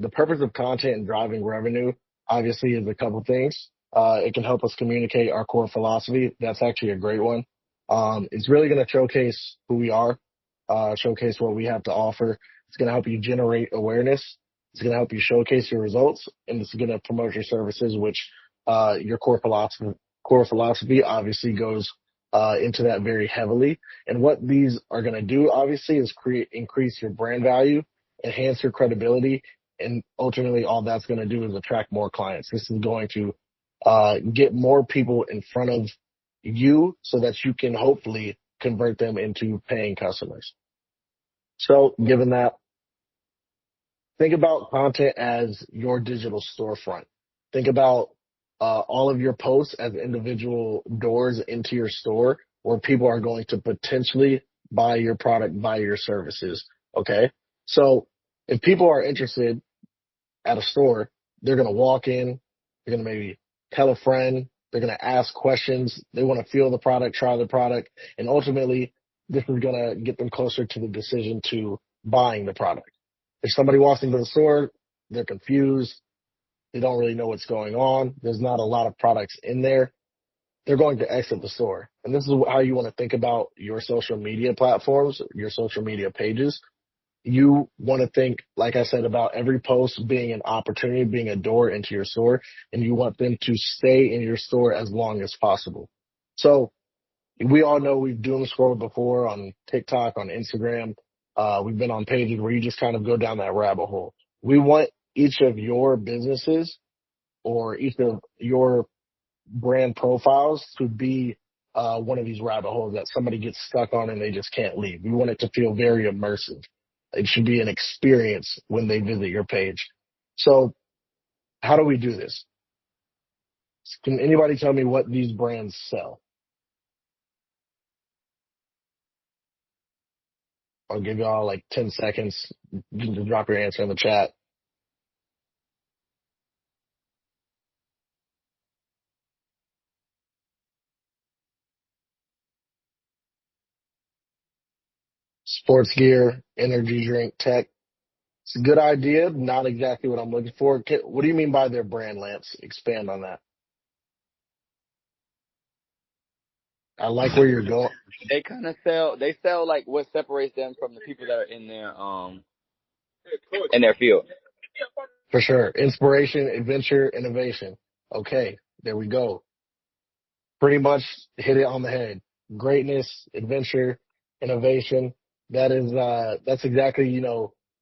The purpose of content and driving revenue obviously is a couple things. It can help us communicate our core philosophy. That's actually a great one. It's really going to showcase who we are, showcase what we have to offer. It's going to help you generate awareness. It's going to help you showcase your results, and it's going to promote your services, which your core philosophy obviously goes into that very heavily. And what these are going to do, obviously, is increase your brand value, enhance your credibility, and ultimately all that's going to do is attract more clients. This is going to get more people in front of you so that you can hopefully convert them into paying customers. So given that, think about content as your digital storefront. Think about all of your posts as individual doors into your store where people are going to potentially buy your product, buy your services. Okay. So if people are interested at a store, they're going to walk in, they're going to maybe tell a friend, they're going to ask questions, they want to feel the product, try the product, and ultimately this is going to get them closer to the decision to buying the product. If somebody walks into the store, they're confused, they don't really know what's going on, there's not a lot of products in there, they're going to exit the store. And this is how you want to think about your social media platforms, your social media pages. You want to think, like I said, about every post being an opportunity, being a door into your store, and you want them to stay in your store as long as possible. So we all know we've doom scrolled before on TikTok, on Instagram. We've been on pages where you just kind of go down that rabbit hole. We want each of your businesses or each of your brand profiles to be one of these rabbit holes that somebody gets stuck on and they just can't leave. We want it to feel very immersive. It should be an experience when they visit your page. So how do we do this? Can anybody tell me what these brands sell? I'll give y'all like 10 seconds. You can just drop your answer in the chat. Sports gear, energy drink, tech. It's a good idea. Not exactly what I'm looking for. What do you mean by their brand, Lance? Expand on that. I like where you're going. They kind of sell like what separates them from the people that are in their field. For sure. Inspiration, adventure, innovation. Okay, there we go. Pretty much hit it on the head. Greatness, adventure, innovation. That's exactly,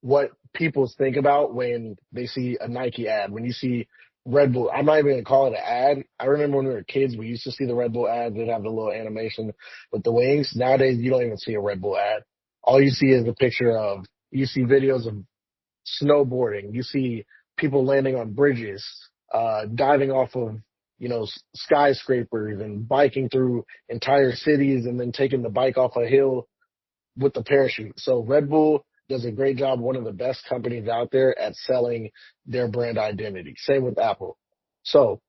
what people think about when they see a Nike ad. When you see Red Bull, I'm not even gonna call it an ad. I remember when we were kids, we used to see the Red Bull ads. They'd have the little animation with the wings. Nowadays, you don't even see a Red Bull ad. All you see is a picture of, you see videos of snowboarding. You see people landing on bridges, diving off of, skyscrapers and biking through entire cities and then taking the bike off a hill with the parachute. So Red Bull does a great job, one of the best companies out there at selling their brand identity. Same with Apple. So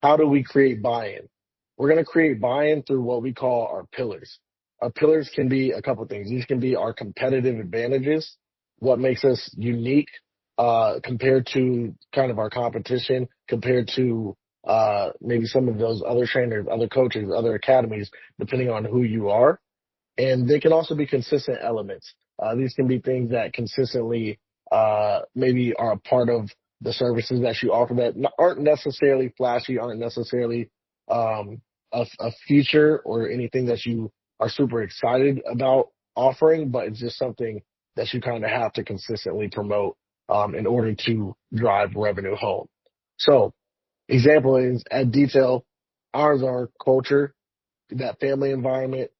how do we create buy-in? We're going to create buy-in through what we call our pillars. Our pillars can be a couple of things. These can be our competitive advantages, what makes us unique compared to kind of our competition, compared to maybe some of those other trainers, other coaches, other academies, depending on who you are. And they can also be consistent elements. These can be things that consistently maybe are a part of the services that you offer that aren't necessarily flashy, aren't necessarily a feature or anything that you are super excited about offering, but it's just something that you kind of have to consistently promote in order to drive revenue home. So example is at Detail, ours are culture, that family environment,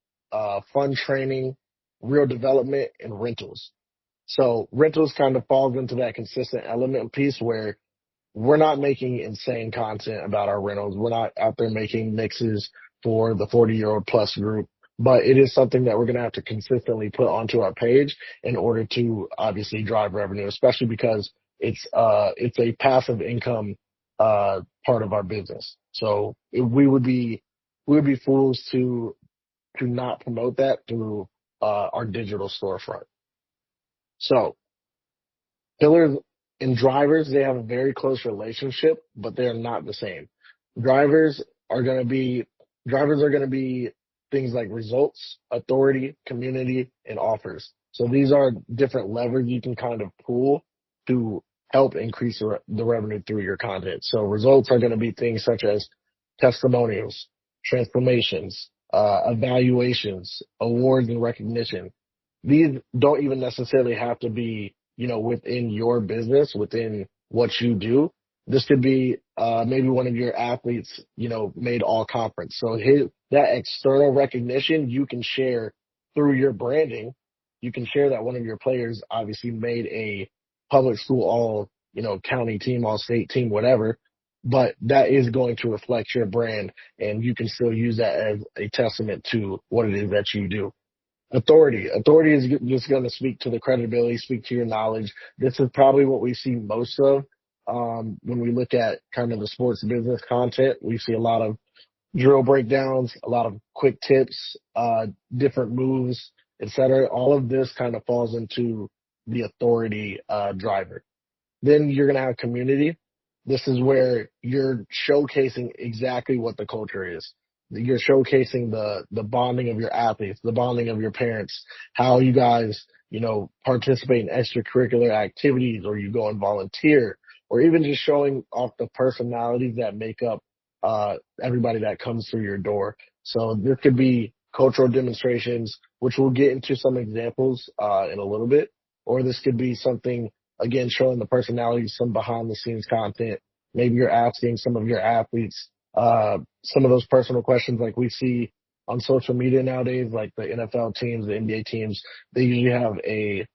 fun training, real development, and rentals. So rentals kind of falls into that consistent element piece where we're not making insane content about our rentals. We're not out there making mixes for the 40-year-old plus group, but it is something that we're going to have to consistently put onto our page in order to obviously drive revenue, especially because it's a passive income, part of our business. So we would be fools to not promote that through, our digital storefront. So pillars In drivers, they have a very close relationship, but they're not the same. Drivers are going to be drivers are going to be things like results, authority, community, and offers. So these are different levers you can kind of pull to help increase the revenue through your content. So results are going to be things such as testimonials, transformations, evaluations, awards and recognition. These don't even necessarily have to be, within your business, within what you do. This could be, maybe one of your athletes, made all conference. So that external recognition you can share through your branding. You can share that one of your players obviously made a public school all, county team, all state team, whatever. But that is going to reflect your brand, and you can still use that as a testament to what it is that you do. Authority is just going to speak to the credibility, speak to your knowledge. This is probably what we see most of when we look at kind of the sports business content. We see a lot of drill breakdowns, a lot of quick tips, different moves, etc. All of this kind of falls into the authority driver. Then you're going to have community. This is where you're showcasing exactly what the culture is. You're showcasing the bonding of your athletes, the bonding of your parents, how you guys, participate in extracurricular activities, or you go and volunteer, or even just showing off the personalities that make up, everybody that comes through your door. So this could be cultural demonstrations, which we'll get into some examples, in a little bit, or this could be something, again, showing the personalities, some behind the scenes content. Maybe you're asking some of your athletes, some of those personal questions like we see on social media nowadays, like the NFL teams, the NBA teams. They usually have a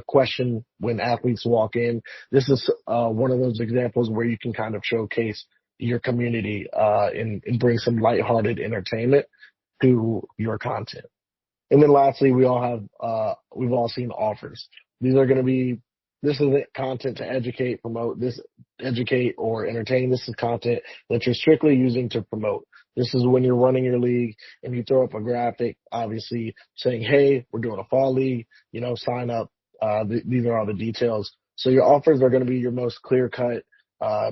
question when athletes walk in. This is one of those examples where you can kind of showcase your community and bring some lighthearted entertainment to your content. And then lastly, we've all seen offers. These are going to be, this isn't content to educate, promote, educate or entertain. This is content that you're strictly using to promote. This is when you're running your league and you throw up a graphic, obviously saying, hey, we're doing a fall league, sign up. These are all the details. So your offers are going to be your most clear cut,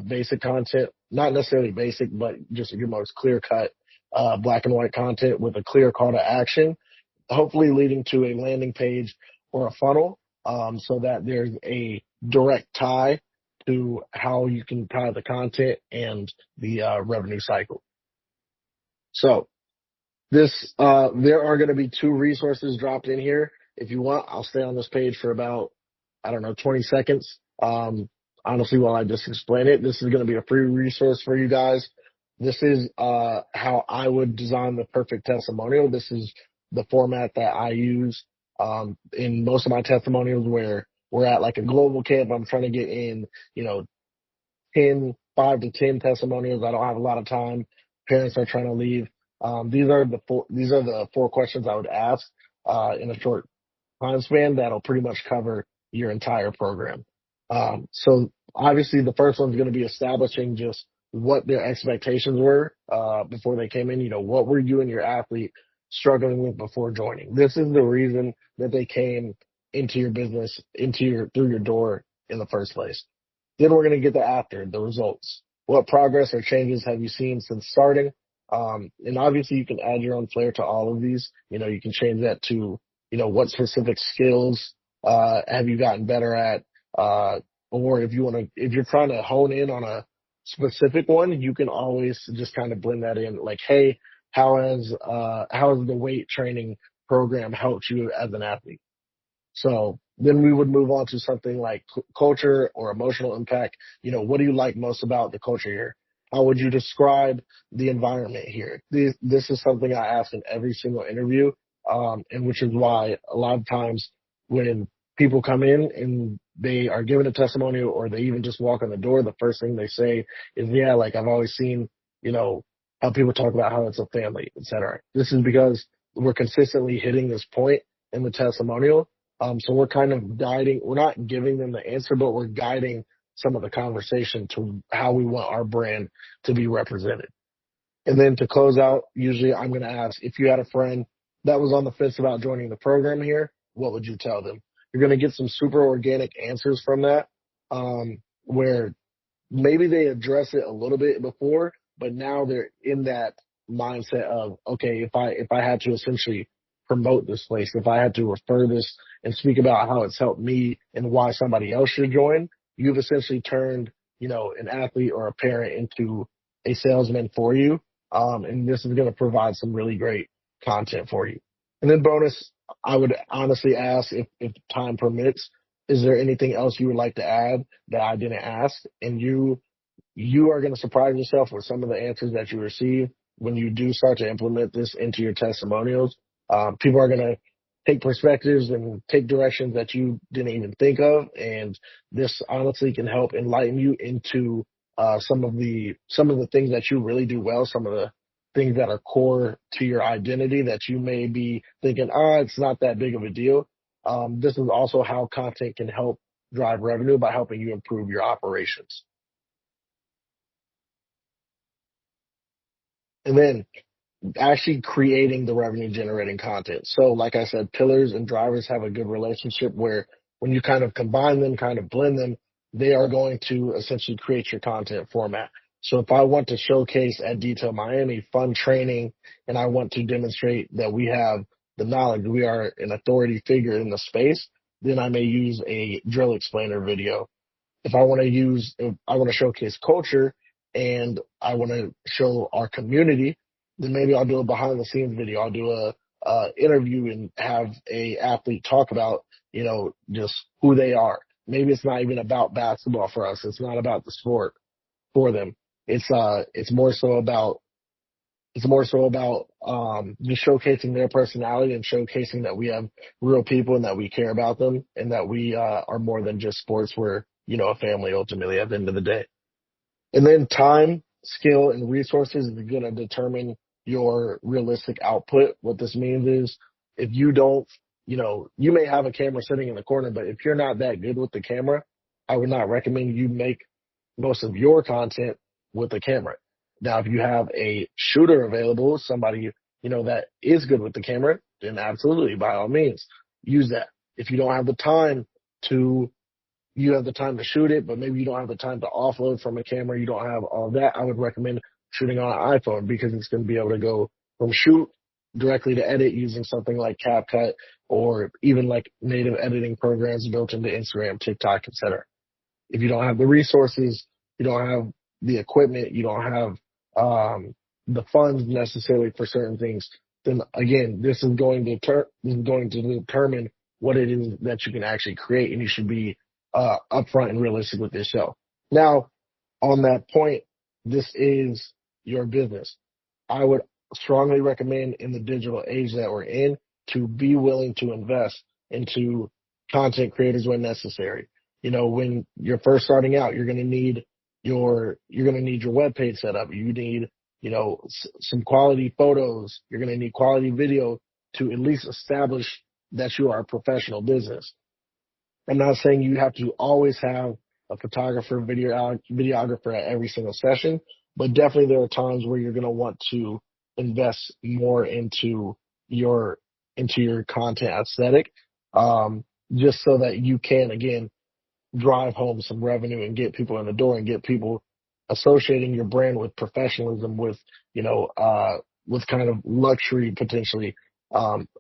basic content, not necessarily basic, but just your most clear cut, black and white content with a clear call to action, hopefully leading to a landing page or a funnel, so that there's a direct tie to how you can tie the content and the revenue cycle. So there are going to be two resources dropped in here. If you want, I'll stay on this page for about, I don't know, 20 seconds. Honestly, while I just explain it, this is going to be a free resource for you guys. This is how I would design the perfect testimonial. This is the format that I use in most of my testimonials, where we're at like a global camp. I'm trying to get in, 5 to 10 testimonials. I don't have a lot of time. Parents are trying to leave. These are the four questions I would ask in a short time span that'll pretty much cover your entire program. So obviously the first one's going to be establishing just what their expectations were before they came in. What were you and your athlete struggling with before joining? This is the reason that they came into your business, through your door in the first place. Then we're going to get the results. What progress or changes have you seen since starting? And obviously you can add your own flair to all of these. You can change that to, what specific skills, have you gotten better at? Or if you're trying to hone in on a specific one, you can always just kind of blend that in. Like, hey, how has the weight training program helped you as an athlete? So then we would move on to something like culture or emotional impact. What do you like most about the culture here? How would you describe the environment here? This is something I ask in every single interview, and which is why a lot of times when people come in and they are given a testimonial or they even just walk in the door, the first thing they say is, yeah, like I've always seen, how people talk about how it's a family, et cetera. This is because we're consistently hitting this point in the testimonial. So we're kind of guiding, we're not giving them the answer, but we're guiding some of the conversation to how we want our brand to be represented. And then to close out, usually I'm going to ask, if you had a friend that was on the fence about joining the program here, what would you tell them? You're going to get some super organic answers from that. where maybe they address it a little bit before, but now they're in that mindset of, okay, if I had to essentially promote this place, if I had to refer this and speak about how it's helped me and why somebody else should join, you've essentially turned, an athlete or a parent into a salesman for you. And this is going to provide some really great content for you. And then bonus, I would honestly ask if time permits, is there anything else you would like to add that I didn't ask? And you are going to surprise yourself with some of the answers that you receive when you do start to implement this into your testimonials. People are going to take perspectives and take directions that you didn't even think of, and this honestly can help enlighten you into some of the things that you really do well, some of the things that are core to your identity that you may be thinking, it's not that big of a deal. This is also how content can help drive revenue by helping you improve your operations. And then actually creating the revenue generating content. So like I said, pillars and drivers have a good relationship where when you kind of combine them, kind of blend them, they are going to essentially create your content format. So if I want to showcase at Detail Miami fun training and I want to demonstrate that we have the knowledge, we are an authority figure in the space, then I may use a drill explainer video. If I want to showcase culture and I want to show our community, then maybe I'll do a behind the scenes video. I'll do a interview and have a athlete talk about, just who they are. Maybe it's not even about basketball for us. It's not about the sport for them. It's more so about just showcasing their personality and showcasing that we have real people and that we care about them and that we are more than just sports. We're, a family ultimately at the end of the day. And then time, skill, and resources is going to determine your realistic output. What this means is if you don't, you may have a camera sitting in the corner, but if you're not that good with the camera, I would not recommend you make most of your content with the camera. Now, if you have a shooter available, somebody, that is good with the camera, then absolutely, by all means, use that. If you don't have the time to you have the time to shoot it, but maybe you don't have the time to offload from a camera. You don't have all that. I would recommend shooting on an iPhone because it's going to be able to go from shoot directly to edit using something like CapCut or even like native editing programs built into Instagram, TikTok, etc. If you don't have the resources, you don't have the equipment, you don't have the funds necessarily for certain things, then again, this is going to determine what it is that you can actually create, and you should be upfront and realistic with yourself. Now, on that point, this is your business. I would strongly recommend in the digital age that we're in to be willing to invest into content creators when necessary. When you're first starting out, you're going to need your web page set up. You need, some quality photos. You're going to need quality video to at least establish that you are a professional business. I'm not saying you have to always have a photographer, videographer at every single session, but definitely there are times where you're going to want to invest more your into your content aesthetic, just so that you can again drive home some revenue and get people in the door and get people associating your brand with professionalism, with kind of luxury potentially.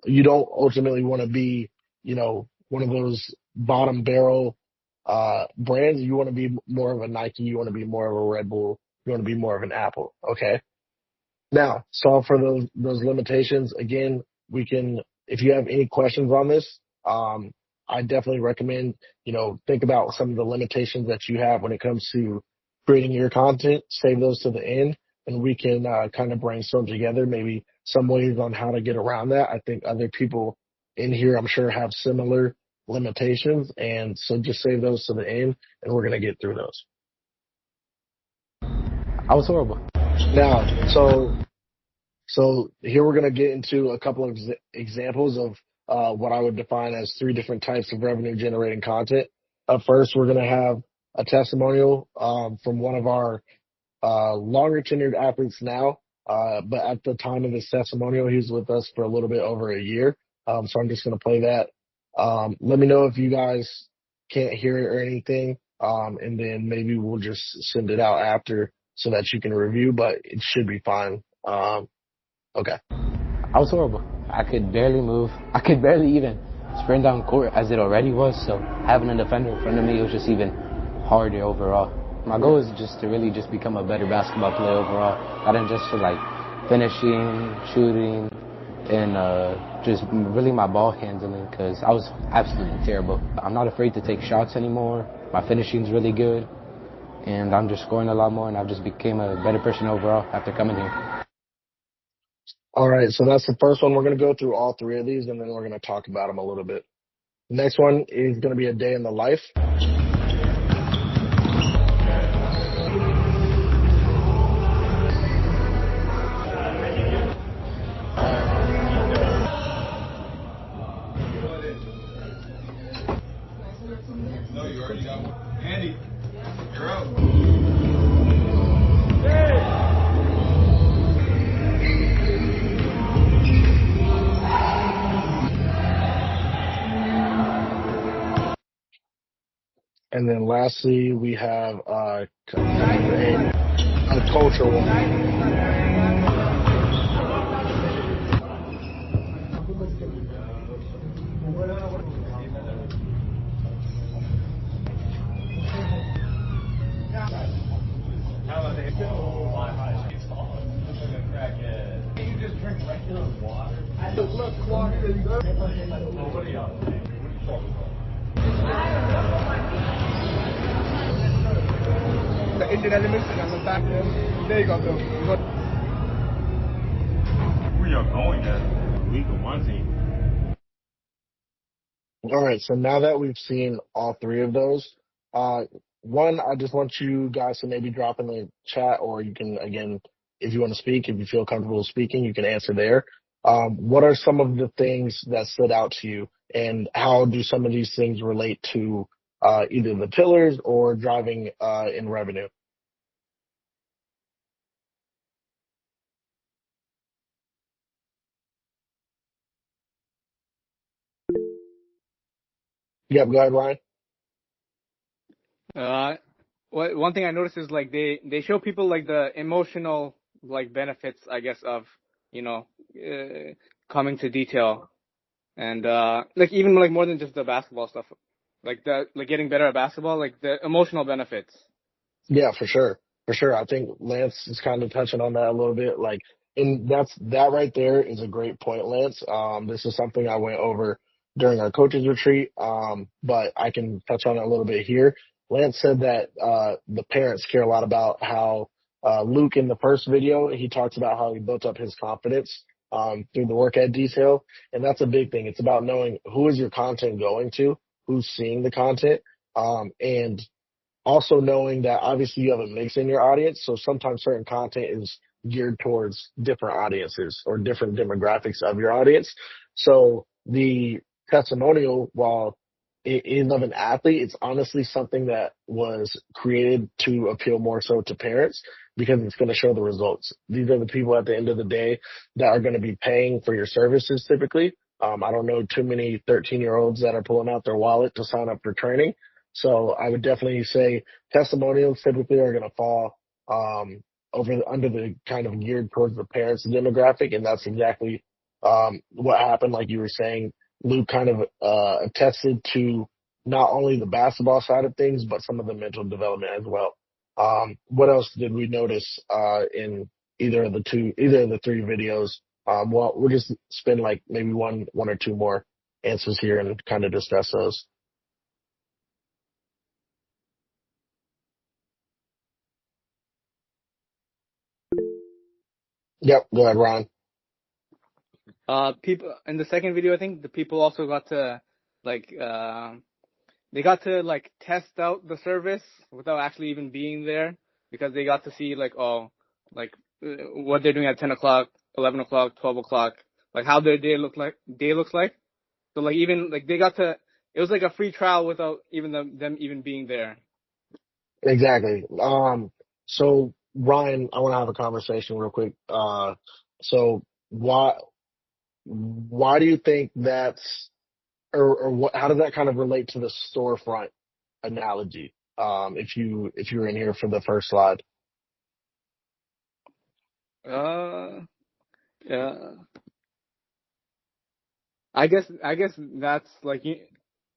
You don't ultimately want to be, one of those bottom barrel brands. You want to be more of a Nike. You want to be more of a Red Bull. You want to be more of an Apple. Okay. Now, solve for those limitations. Again, if you have any questions on this, I definitely recommend, think about some of the limitations that you have when it comes to creating your content, save those to the end, and we can kind of brainstorm together maybe some ways on how to get around that. I think other people in here, I'm sure, have similar limitations, and so just save those to the end, and we're going to get through those. I was horrible. Now, so here we're going to get into a couple of examples of what I would define as three different types of revenue generating content. First, we're going to have a testimonial from one of our longer tenured athletes now, but at the time of this testimonial, he was with us for a little bit over a year. So I'm just going to play that. Let me know if you guys can't hear it or anything. and then maybe we'll just send it out after so that you can review, but it should be fine. Okay. I was horrible. I could barely move. I could barely even sprint down court as it already was. So having a defender in front of me was just even harder overall. My goal is just to really just become a better basketball player overall. Not just for like finishing, shooting, and just really my ball handling, because I was absolutely terrible. I'm not afraid to take shots anymore. My finishing's really good, and I'm just scoring a lot more, and I've just became a better person overall after coming here. All right. So that's the first one. We're going to go through all three of these and then we're going to talk about them a little bit. The next one is going to be a day in the life. No, you already got one. Andy, you're up. And then lastly, we have kind of a culture one. You just drink regular water. I look water. What are y'all saying? What are you talking about? The Indian elements and I'm back there. There you go, Bill. Where y'all going at? League of One team. All right. So now that we've seen all three of those, one, I just want you guys to maybe drop in the chat, or you can, again, if you want to speak, if you feel comfortable speaking, you can answer there. What are some of the things that stood out to you, and how do some of these things relate to either the pillars or driving in revenue? Yep, go ahead, Ryan. Uh, one thing I noticed is like they show people like the emotional like benefits, I guess, of you know coming to detail, and like even like more than just the basketball stuff, like the like getting better at basketball, like the emotional benefits. Yeah, for sure. For sure. I think Lance is kind of touching on that a little bit. Like, and that right there is a great point, Lance. This is something I went over during our coaches retreat. But I can touch on it a little bit here. Lance said that, the parents care a lot about how, Luke in the first video, he talks about how he built up his confidence, through the work at detail. And that's a big thing. It's about knowing who is your content going to, who's seeing the content. And also knowing that obviously you have a mix in your audience, so sometimes certain content is geared towards different audiences or different demographics of your audience. So the testimonial, while it is of an athlete, it's honestly something that was created to appeal more so to parents because it's going to show the results. These are the people at the end of the day that are going to be paying for your services typically. I don't know too many 13-year-olds that are pulling out their wallet to sign up for training. So I would definitely say testimonials typically are going to fall under the kind of geared towards the parents demographic, and that's exactly what happened. Like you were saying, Luke kind of attested to not only the basketball side of things, but some of the mental development as well. What else did we notice in either of the three videos? Well, we'll just spend like maybe one or two more answers here and kind of discuss those. Yep, go ahead, Ron. People in the second video, I think the people also got to like they got to like test out the service without actually even being there, because they got to see like like what they're doing at 10 o'clock, 11 o'clock, 12 o'clock, like how their day looks like. So like even like they got to, it was like a free trial without even them even being there. Exactly. So Ryan, I want to have a conversation real quick. So why do you think that's, or what, how does that kind of relate to the storefront analogy? if you were in here for the first slide. Uh, yeah. I guess that's like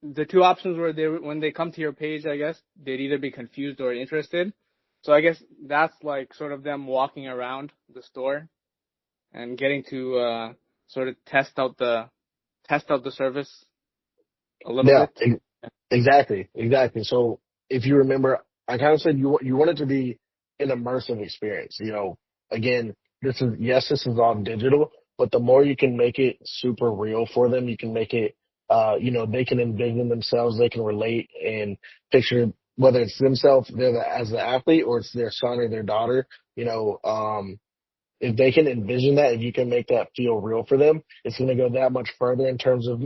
the two options were when they come to your page, I guess they'd either be confused or interested. So I guess that's like sort of them walking around the store and getting to sort of test out the service a little Yeah, bit. exactly. So if you remember, I kind of said you want it to be an immersive experience. Again, this is all digital, but the more you can make it super real for them, you can make it, they can envision themselves, they can relate and picture whether it's themselves, as the athlete, or it's their son or their daughter. If they can envision that, if you can make that feel real for them, it's going to go that much further in terms of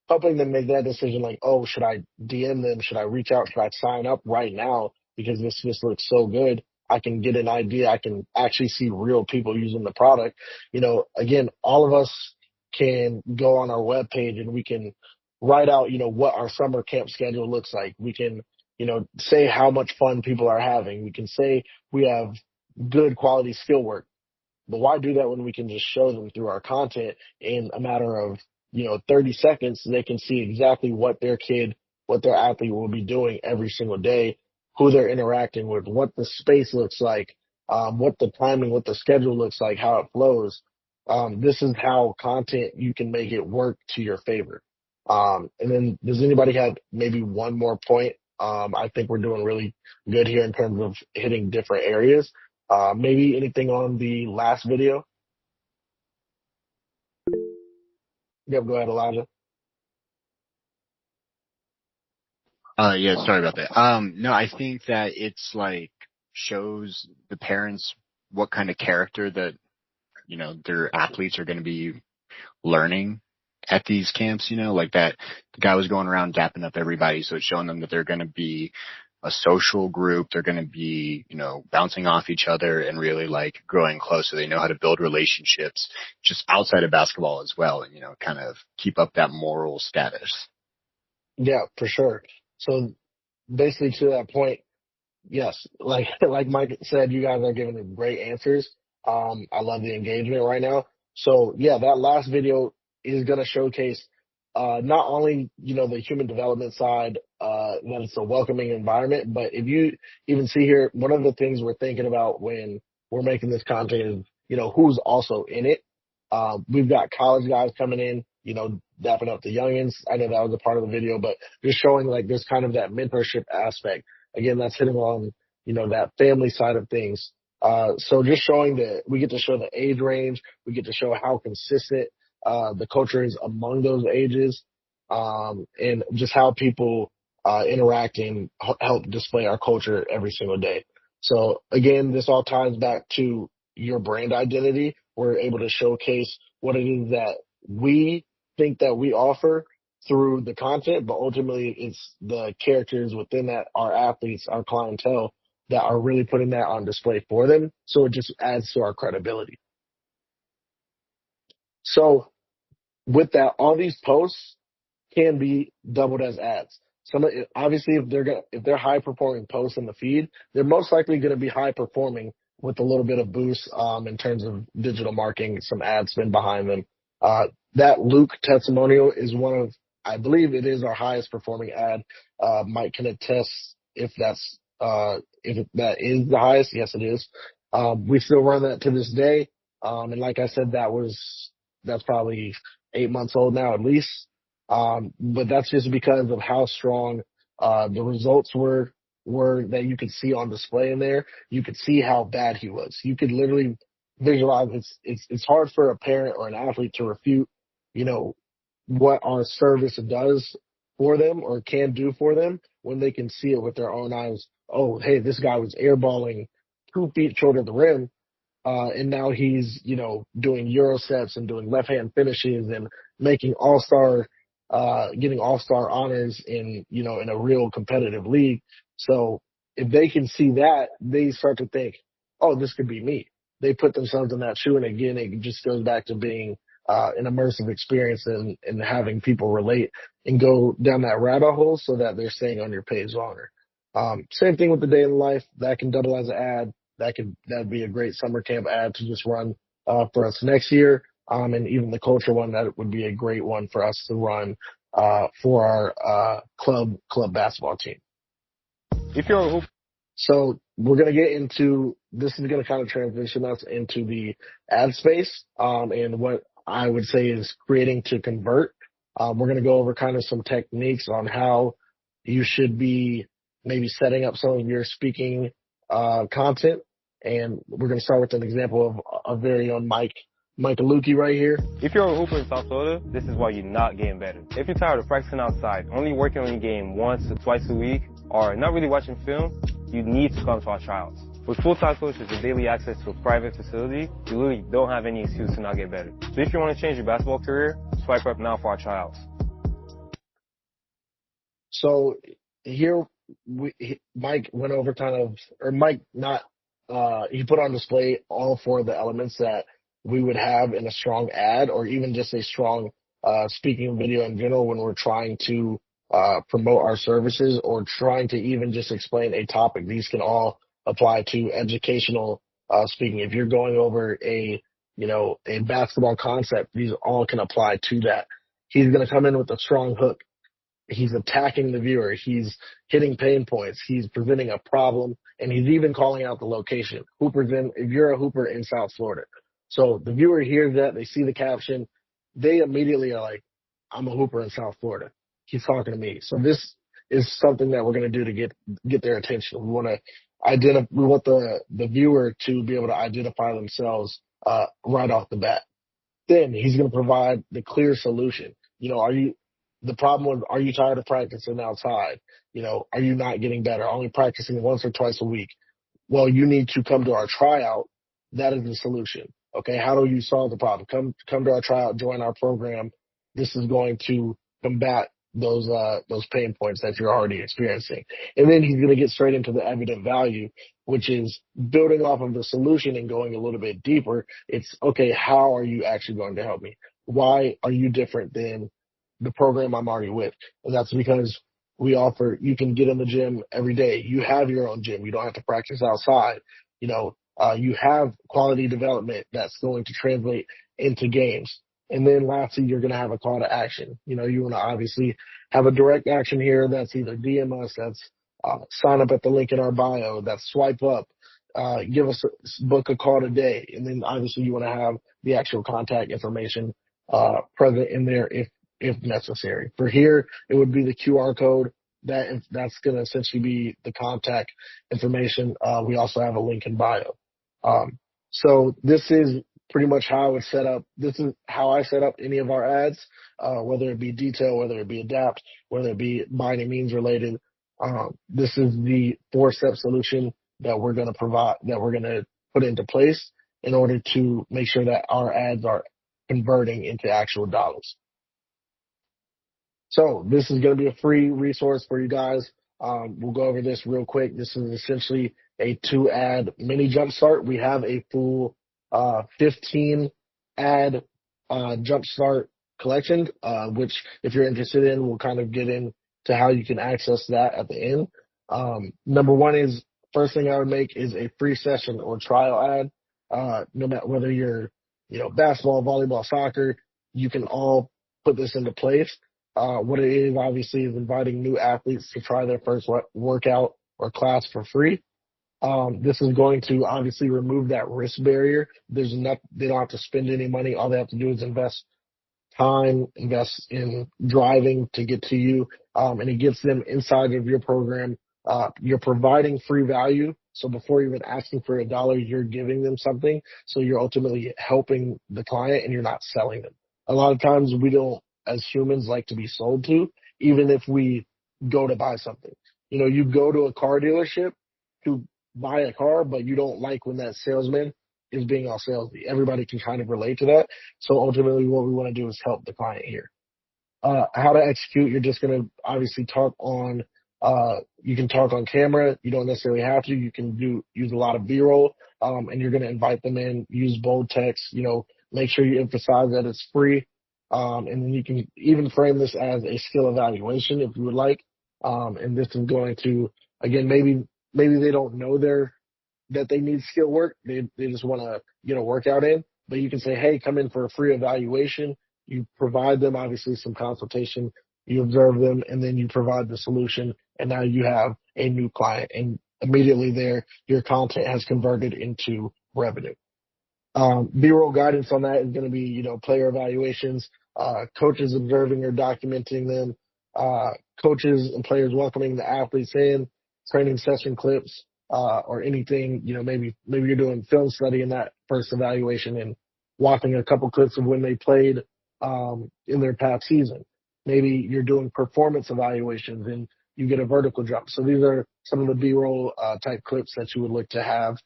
helping them make that decision. Like, oh, should I DM them? Should I reach out? Should I sign up right now? Because this just looks so good. I can get an idea. I can actually see real people using the product. Again, all of us can go on our webpage and we can write out, what our summer camp schedule looks like. We can, say how much fun people are having. We can say we have good quality skill work. But why do that when we can just show them through our content in a matter of, 30 seconds, they can see exactly what what their athlete will be doing every single day, who they're interacting with, what the space looks like, what the timing, what the schedule looks like, how it flows. This is how content you can make it work to your favor. And then does anybody have maybe one more point? I think we're doing really good here in terms of hitting different areas. Maybe anything on the last video? Yep, go ahead, Elijah. Yeah, sorry about that. No, I think that it's like shows the parents what kind of character that, their athletes are going to be learning at these camps, like that the guy was going around dapping up everybody. So it's showing them that they're going to be a social group. They're going to be, bouncing off each other and really like growing close. So they know how to build relationships just outside of basketball as well. And, kind of keep up that moral status. Yeah, for sure. So basically to that point, yes, like like Mike said, you guys are giving great answers. I love the engagement right now. So yeah, that last video is gonna showcase not only the human development side, that it's a welcoming environment, but if you even see here, one of the things we're thinking about when we're making this content is who's also in it. We've got college guys coming in, dapping up the youngins. I know that was a part of the video, but just showing like there's kind of that mentorship aspect. Again, that's hitting on, that family side of things. So just showing that we get to show the age range, we get to show how consistent, the culture is among those ages, and just how people, interact and help display our culture every single day. So again, this all ties back to your brand identity. We're able to showcase what it is that we think that we offer through the content, but ultimately it's the characters within that, our athletes, our clientele, that are really putting that on display for them. So it just adds to our credibility. So with that, all these posts can be doubled as ads. Obviously, if they're high performing posts in the feed, they're most likely going to be high performing with a little bit of boost, in terms of digital marketing, some ad spend behind them. That Luke testimonial is I believe it is our highest performing ad. Mike can attest if if that is the highest. Yes, it is. We still run that to this day. And like I said, that's probably 8 months old now at least. But that's just because of how strong, the results were that you could see on display in there. You could see how bad he was. You could literally visualize. It's hard for a parent or an athlete to refute, you know, what our service does for them or can do for them when they can see it with their own eyes. Oh, hey, this guy was airballing 2 feet short of the rim, and now he's, doing Euro sets and doing left hand finishes and making getting all-star honors in a real competitive league. So if they can see that, they start to think, oh, this could be me. They put themselves in that shoe. And again, it just goes back to being, an immersive experience and having people relate and go down that rabbit hole so that they're staying on your page longer. Same thing with the day in life. That can double as an ad. That'd be a great summer camp ad to just run, for us next year. And even the culture one, that would be a great one for us to run, for our, club basketball team. If you're a hoop, So we're going to get into, this is going to kind of transition us into the ad space, and what I would say is creating to convert. We're going to go over kind of some techniques on how you should be maybe setting up some of your speaking, content. And we're going to start with an example of our very own Mike Aluki right here. if you're a hooper in South Florida, this is why you're not getting better. If you're tired of practicing outside, only working on your game once or twice a week, or not really watching film, you need to come to our tryouts. With full-time coaches and daily access to a private facility, you really don't have any excuse to not get better. So if you want to change your basketball career, swipe up now for our tryouts. So here Mike went over kind of, or Mike not, he put on display all four of the elements that we would have in a strong ad, or even just a strong, speaking video in general when we're trying to, promote our services or trying to even just explain a topic. These can all apply to educational, speaking. If you're going over a basketball concept, these all can apply to that. He's going to come in with a strong hook. He's attacking the viewer. He's hitting pain points. He's presenting a problem, and he's even calling out the location. Hoopers in, if you're a hooper in South Florida. So the viewer hears that, they see the caption, they immediately are like, I'm a hooper in South Florida. He's talking to me. So this is something that we're going to do to get their attention. We want to we want the viewer to be able to identify themselves, right off the bat. Then he's going to provide the clear solution. The problem was, are you tired of practicing outside? Are you not getting better? Only practicing once or twice a week. Well, you need to come to our tryout. That is the solution. Okay. How do you solve the problem? Come to our tryout, join our program. This is going to combat those pain points that you're already experiencing. And then he's going to get straight into the evident value, which is building off of the solution and going a little bit deeper. It's okay. How are you actually going to help me? Why are you different than the program I'm already with? And that's because we offer, you can get in the gym every day. You have your own gym. You don't have to practice outside. You have quality development that's going to translate into games. And then lastly, you're going to have a call to action. You want to obviously have a direct action here. That's either DM us, that's, sign up at the link in our bio, that's swipe up, give us book a call today. And then obviously you want to have the actual contact information, present in there if necessary. For here, it would be the QR code. That's going to essentially be the contact information. We also have a link in bio. So this is pretty much how I would set up. This is how I set up any of our ads, whether it be detail, whether it be adapt, whether it be by any means related. This is the 4-step solution that we're going to provide, that we're going to put into place in order to make sure that our ads are converting into actual dollars. So this is going to be a free resource for you guys. We'll go over this real quick. This is essentially a 2-ad mini jumpstart. We have a full 15 ad jumpstart collection, which if you're interested in, we'll kind of get into how you can access that at the end. Number one is, first thing I would make is a free session or trial ad. No matter whether you're, basketball, volleyball, soccer, you can all put this into place. What it is obviously is inviting new athletes to try their first workout or class for free. This is going to obviously remove that risk barrier. They don't have to spend any money. All they have to do is invest time, invest in driving to get to you. And it gets them inside of your program. You're providing free value. So before even asking for $1, you're giving them something. So you're ultimately helping the client and you're not selling them. A lot of times we don't, as humans, like to be sold to, even if we go to buy something. You go to a car dealership to buy a car, but you don't like when that salesman is being all salesy. Everybody can kind of relate to that. So ultimately what we want to do is help the client here. How to execute, you're just going to obviously you can talk on camera. You don't necessarily have to. You can use a lot of B-roll, and you're going to invite them in, use bold text, make sure you emphasize that it's free. And then you can even frame this as a skill evaluation if you would like. And this is going to again, maybe they don't know that they need skill work. They just want to get a workout in. But you can say, hey, come in for a free evaluation. You provide them obviously some consultation. You observe them, and then you provide the solution. And now you have a new client, and immediately there, your content has converted into revenue. B-roll guidance on that is going to be, player evaluations, coaches observing or documenting them, coaches and players welcoming the athletes in, training session clips, or anything, maybe you're doing film study in that first evaluation and watching a couple clips of when they played, in their past season. Maybe you're doing performance evaluations and you get a vertical jump. So these are some of the B-roll, type clips that you would look to have,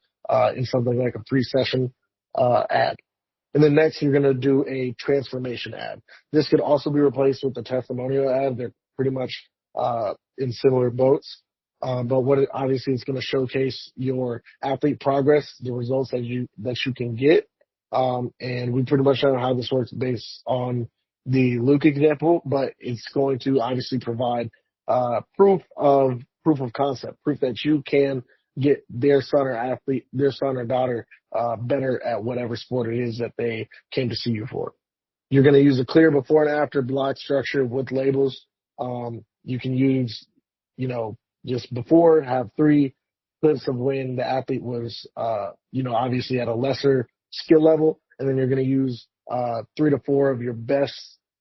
in something like a pre-session ad. And then next, you're going to do a transformation ad. This could also be replaced with the testimonial ad. They're pretty much in similar boats. But what it obviously is going to showcase your athlete progress, the results that you can get. And we pretty much know how this works based on the Luke example, but it's going to obviously provide proof of concept, proof that you can get their son or daughter better at whatever sport it is that they came to see you for. You're going to use a clear before and after block structure with labels. You can use, just before, have 3 clips of when the athlete was, obviously at a lesser skill level. And then you're going to use 3 to 4 of your best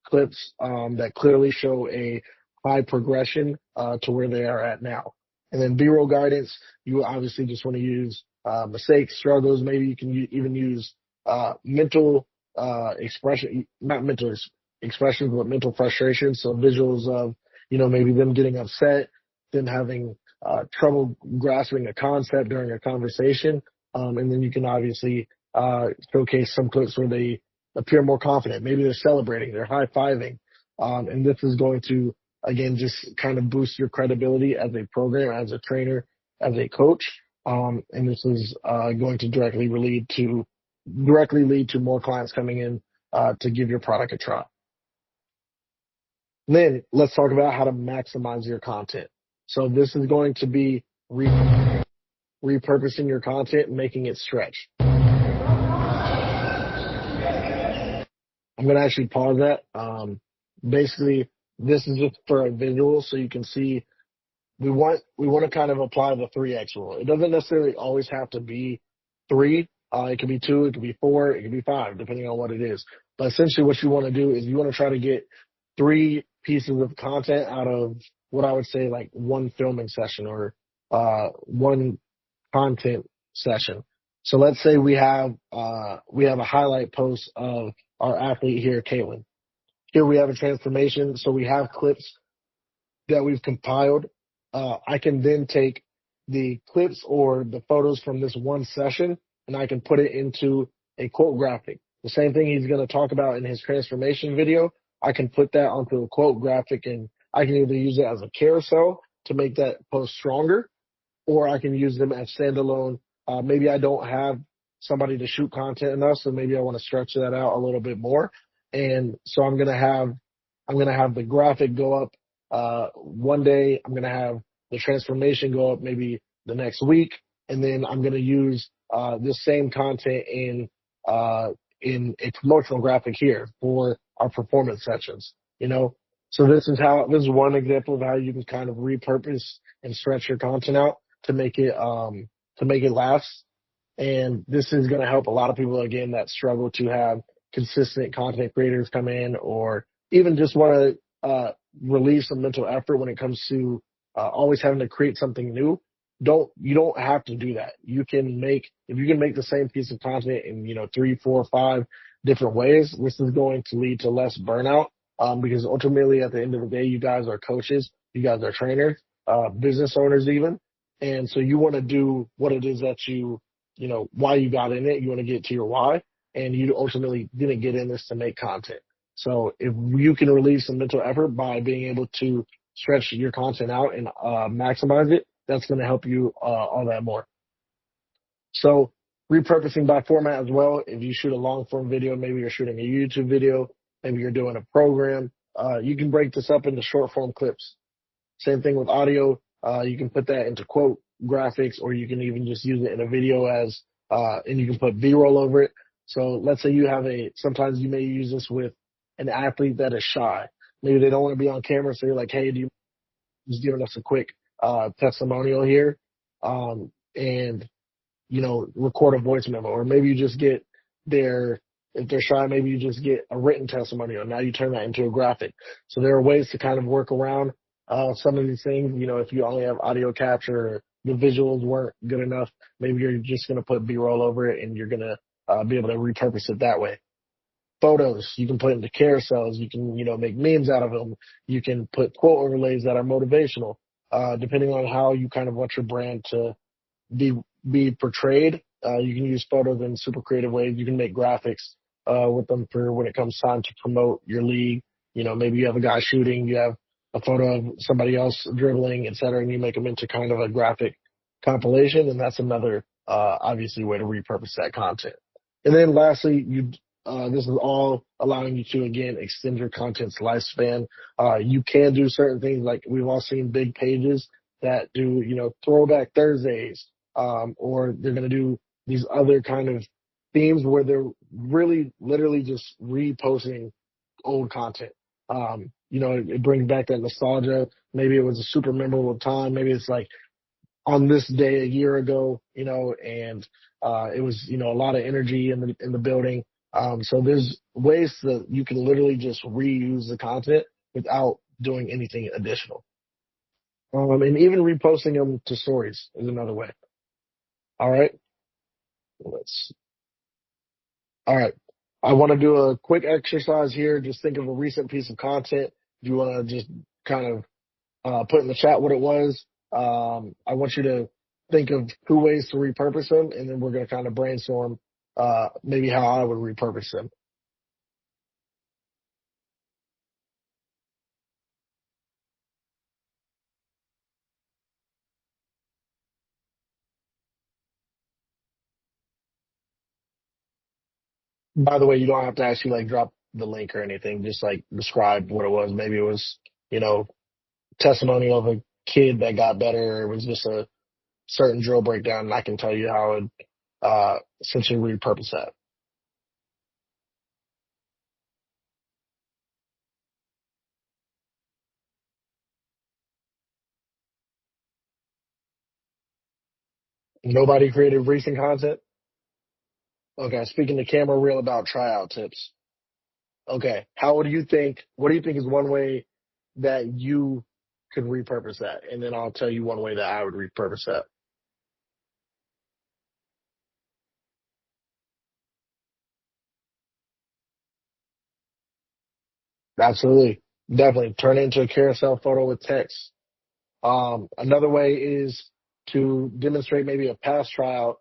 clips that clearly show a high progression to where they are at now. And then B-roll guidance, you obviously just want to use mistakes, struggles. Maybe you can even use mental expression, not mental expressions, but mental frustration. So visuals of, maybe them getting upset, them having trouble grasping a concept during a conversation. And then you can obviously showcase some clips where they appear more confident. Maybe they're celebrating, they're high-fiving. And this is going to, again, just kind of boost your credibility as a program, as a trainer, as a coach. And this is going to directly lead to more clients coming in to give your product a try. And then let's talk about how to maximize your content. So this is going to be repurposing your content and making it stretch. I'm going to actually pause that. Basically, this is just for a visual so you can see. We want to kind of apply the 3X rule. It doesn't necessarily always have to be 3. It could be 2, it could be 4, it could be 5, depending on what it is. But essentially what you want to do is you want to try to get 3 pieces of content out of what I would say like one filming session or one content session. So let's say we have a highlight post of our athlete here, Caitlin. Here we have a transformation. So we have clips that we've compiled. I can then take the clips or the photos from this one session and I can put it into a quote graphic. The same thing he's going to talk about in his transformation video. I can put that onto a quote graphic and I can either use it as a carousel to make that post stronger, or I can use them as standalone. Maybe I don't have somebody to shoot content enough, so maybe I want to stretch that out a little bit more. And so I'm gonna have the graphic go up one day. I'm gonna have the transformation go up maybe the next week, and then I'm gonna use this same content in a promotional graphic here for our performance sessions. So this is one example of how you can kind of repurpose and stretch your content out to make it last. And this is going to help a lot of people, again, that struggle to have consistent content creators come in, or even just want to relieve some mental effort when it comes to always having to create something new. You don't have to do that. If you can make the same piece of content in 3, 4, 5 different ways, this is going to lead to less burnout. Because ultimately, at the end of the day, you guys are coaches, you guys are trainers, business owners even. And so you want to do what it is that why you got in it. You want to get to your why, and you ultimately didn't get in this to make content. So if you can relieve some mental effort by being able to stretch your content out and maximize it, that's going to help you all that more. So repurposing by format as well. If you shoot a long form video, maybe you're shooting a YouTube video, maybe you're doing a program, you can break this up into short form clips. Same thing with audio. You can put that into quote graphics, or you can even just use it in a video and you can put B-roll over it. So let's say sometimes you may use this with an athlete that is shy. Maybe they don't want to be on camera, so you're like, hey, do you just giving us a quick testimonial here, and record a voice memo, or maybe you just get if they're shy, maybe you just get a written testimonial. Now you turn that into a graphic. So there are ways to kind of work around some of these things. If you only have audio capture, or the visuals weren't good enough, maybe you're just going to put B-roll over it, and you're going to be able to repurpose it that way. Photos, you can put into carousels. You can, make memes out of them. You can put quote overlays that are motivational, depending on how you kind of want your brand to be be portrayed. You can use photos in super creative ways. You can make graphics with them for when it comes time to promote your league. Maybe you have a guy shooting, you have a photo of somebody else dribbling, et cetera, and you make them into kind of a graphic compilation, and that's another obviously way to repurpose that content. And then lastly, this is all allowing you to again extend your content's lifespan. You can do certain things like we've all seen big pages that do, throwback Thursdays, or they're going to do these other kind of themes where they're really literally just reposting old content. It brings back that nostalgia. Maybe it was a super memorable time. Maybe it's like on this day a year ago, and it was, a lot of energy in the building. So there's ways that you can literally just reuse the content without doing anything additional. And even reposting them to stories is another way. All right. All right. I want to do a quick exercise here. Just think of a recent piece of content. If you want to just kind of put in the chat what it was. I want you to think of 2 ways to repurpose them, and then we're going to kind of brainstorm maybe how I would repurpose them. By the way, you don't have to actually like drop the link or anything. Just like describe what it was. Maybe it was, testimonial of a kid that got better. Or it was just a certain drill breakdown, and I can tell you how I would essentially repurpose that. Nobody created recent content. Okay, speaking to camera reel about tryout tips. Okay, what do you think is one way that you could repurpose that? And then I'll tell you one way that I would repurpose that. Absolutely. Definitely. Turn it into a carousel photo with text. Another way is to demonstrate maybe a past tryout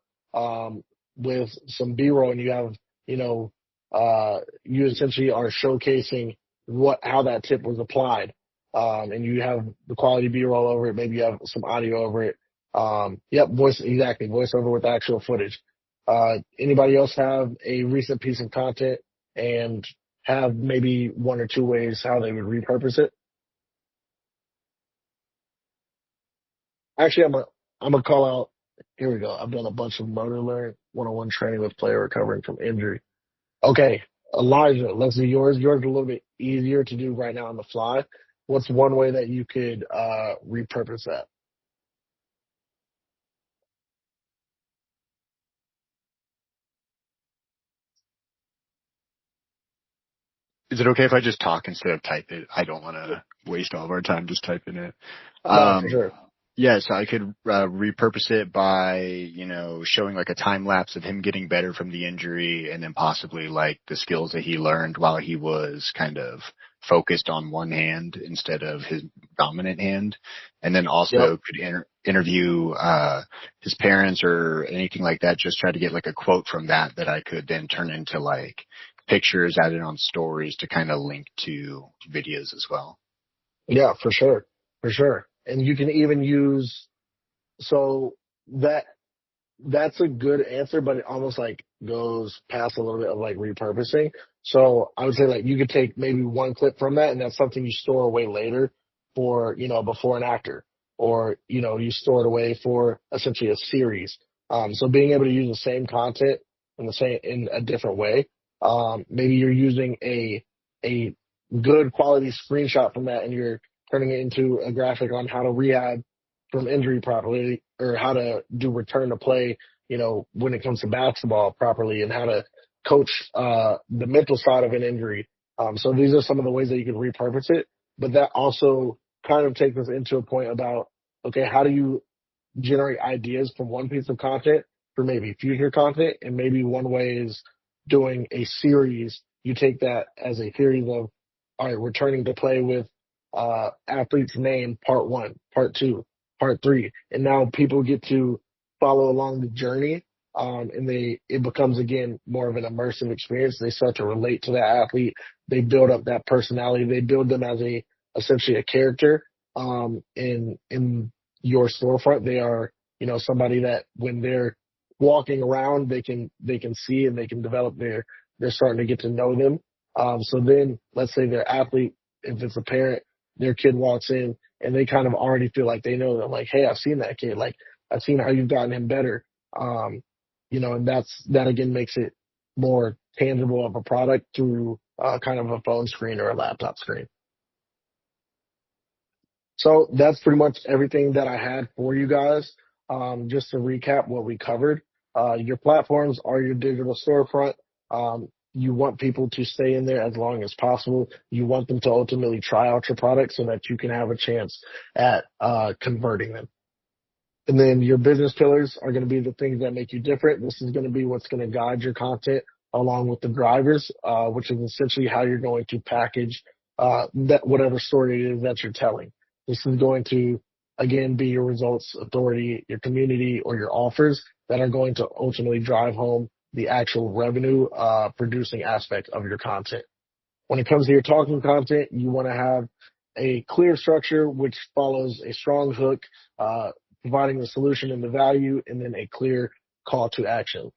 with some B-roll, and you have, you essentially are showcasing how that tip was applied, and you have the quality B-roll over it. Maybe you have some audio over it. Yep, voiceover with actual footage. Anybody else have a recent piece of content and have maybe 1 or 2 ways how they would repurpose it? Actually, I'm gonna call out. Here we go. I've done a bunch of motor learn one-on-one training with player recovering from injury. Okay, Elijah, let's do yours. Yours is a little bit easier to do right now on the fly. What's one way that you could repurpose that? Is it okay if I just talk instead of type it? I don't want to waste all of our time just typing it. No, for sure. Yeah, so I could repurpose it by, showing like a time lapse of him getting better from the injury, and then possibly like the skills that he learned while he was kind of focused on one hand instead of his dominant hand. And then Yep. also could interview his parents or anything like that, just try to get like a quote from that I could then turn into like pictures added on stories to kind of link to videos as well. Yeah, for sure. For sure. And you can even use, so that's a good answer, but it almost like goes past a little bit of like repurposing. So I would say like you could take maybe one clip from that, and that's something you store away later for, before and after. or, you store it away for essentially a series. So being able to use the same content in a different way. Maybe you're using a good quality screenshot from that and you're turning it into a graphic on how to rehab from injury properly or how to do return to play, when it comes to basketball properly and how to coach, the mental side of an injury. So these are some of the ways that you can repurpose it, but that also kind of takes us into a point about, okay, how do you generate ideas from one piece of content for maybe future content? And maybe one way is doing a series. You take that as a series of, all right, returning to play with athlete's name, part one, part two, part three. And now people get to follow along the journey. And it becomes again more of an immersive experience. They start to relate to that athlete. They build up that personality. They build them as essentially a character, in your storefront. They are, somebody that when they're walking around, they can see and they can develop they're starting to get to know them. So then let's say their athlete, if it's a parent, their kid walks in and they kind of already feel like they know them. Like, hey, I've seen that kid. Like, I've seen how you've gotten him better. And that again makes it more tangible of a product through kind of a phone screen or a laptop screen. So that's pretty much everything that I had for you guys. Just to recap what we covered, your platforms are your digital storefront. You want people to stay in there as long as possible. You want them to ultimately try out your product so that you can have a chance at converting them. And then your business pillars are going to be the things that make you different. This is going to be what's going to guide your content along with the drivers, which is essentially how you're going to package that whatever story it is that you're telling. This is going to, again, be your results authority, your community, or your offers that are going to ultimately drive home the actual revenue producing aspect of your content. When it comes to your talking content, you want to have a clear structure which follows a strong hook, providing the solution and the value, and then a clear call to action.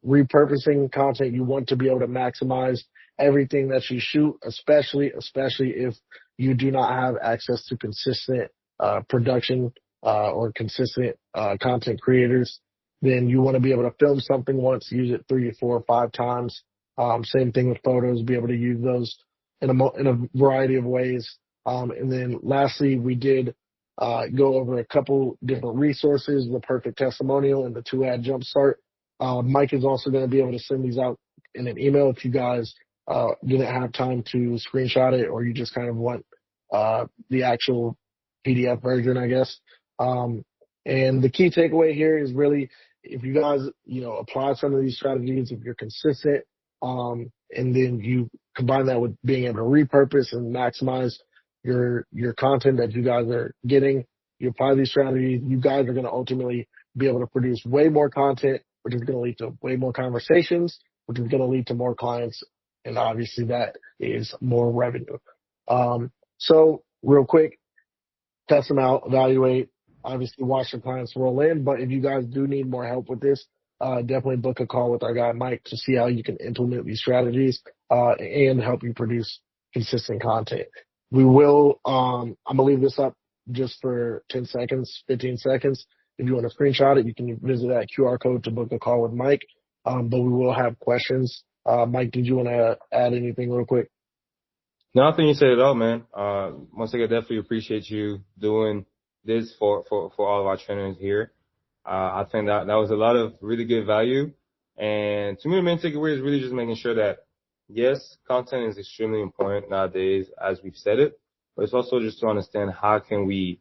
Repurposing content, you want to be able to maximize everything that you shoot, especially if you do not have access to consistent production or consistent content creators. Then you want to be able to film something once, use it 3, 4, 5 times. Same thing with photos, be able to use those in a variety of ways. And then lastly, we did go over a couple different resources, the perfect testimonial and the 2-ad jumpstart. Mike is also going to be able to send these out in an email if you guys didn't have time to screenshot it or you just kind of want the actual PDF version, I guess. And the key takeaway here is really if you guys, apply some of these strategies, if you're consistent, and then you combine that with being able to repurpose and maximize your content that you guys are getting, you apply these strategies, you guys are going to ultimately be able to produce way more content, which is going to lead to way more conversations, which is going to lead to more clients. And obviously that is more revenue. So real quick, test them out, evaluate, obviously watch the clients roll in. But if you guys do need more help with this, definitely book a call with our guy, Mike, to see how you can implement these strategies, and help you produce consistent content. We will, I'm going to leave this up just for 10 seconds, 15 seconds. If you want to screenshot it, you can visit that QR code to book a call with Mike. But we will have questions. Mike, did you want to add anything real quick? No, I think you said it all, man. Once again, definitely appreciate you doing this for all of our trainers here. I think that was a lot of really good value. And to me, the main takeaway is really just making sure that, yes, content is extremely important nowadays, as we've said it, but it's also just to understand how can we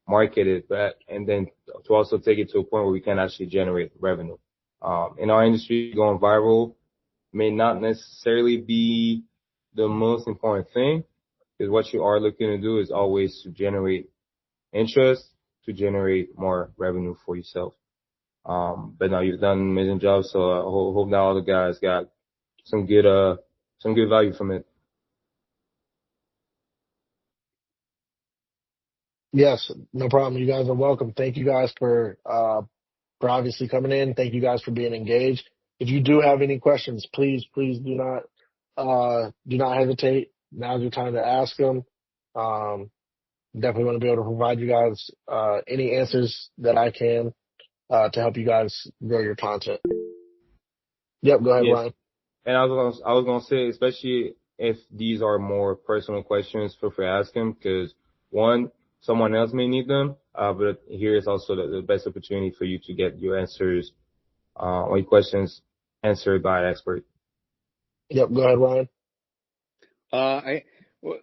market it, but, and then to also take it to a point where we can actually generate revenue. In our industry, going viral may not necessarily be the most important thing, because what you are looking to do is always to generate interest, to generate more revenue for yourself. But now you've done an amazing job, so I hope that all the guys got some good value from it. Yes, no problem. You guys are welcome. Thank you guys for obviously coming in. Thank you guys for being engaged. If you do have any questions, please do not hesitate. Now's your time to ask them. Definitely want to be able to provide you guys any answers that I can to help you guys grow your content. Yep, go ahead, Yes. Ryan. And I was gonna say, especially if these are more personal questions, feel free to ask them because one, someone else may need them. But here is also the best opportunity for you to get your answers, or your questions answered by an expert. Yep, go ahead, Ryan.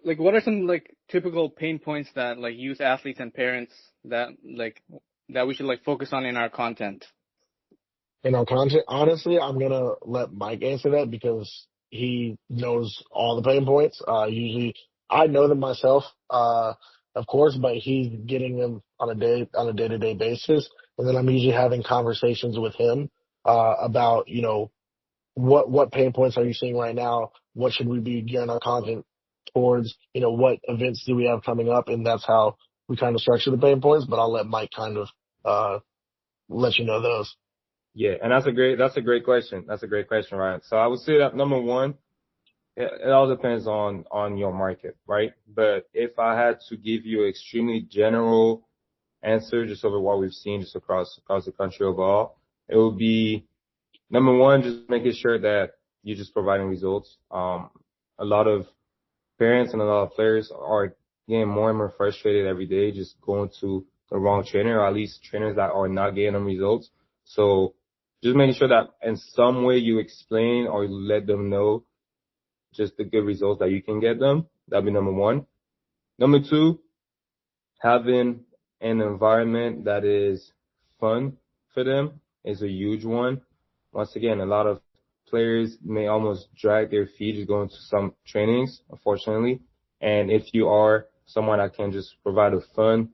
Like, what are some like typical pain points that like youth athletes and parents that we should like focus on in our content? In our content, honestly, I'm gonna let Mike answer that because he knows all the pain points. Usually, I know them myself, of course, but he's getting them on a day-to-day basis, and then I'm usually having conversations with him about what pain points are you seeing right now? What should we be gearing our content towards? What events do we have coming up? And that's how we kind of structure the pain points. But I'll let Mike kind of let you know those. Yeah, and that's a great question. That's a great question, Ryan. So I would say that number one, it all depends on your market, right? But if I had to give you an extremely general answer just over what we've seen just across the country overall, it would be number one, just making sure that you're just providing results. A lot of parents and a lot of players are getting more and more frustrated every day, just going to the wrong trainer, or at least trainers that are not getting them results. So just making sure that in some way you explain or you let them know just the good results that you can get them. That'd be number one. Number two, having an environment that is fun for them is a huge one. Once again, a lot of players may almost drag their feet just going to some trainings, unfortunately. And if you are someone that can just provide a fun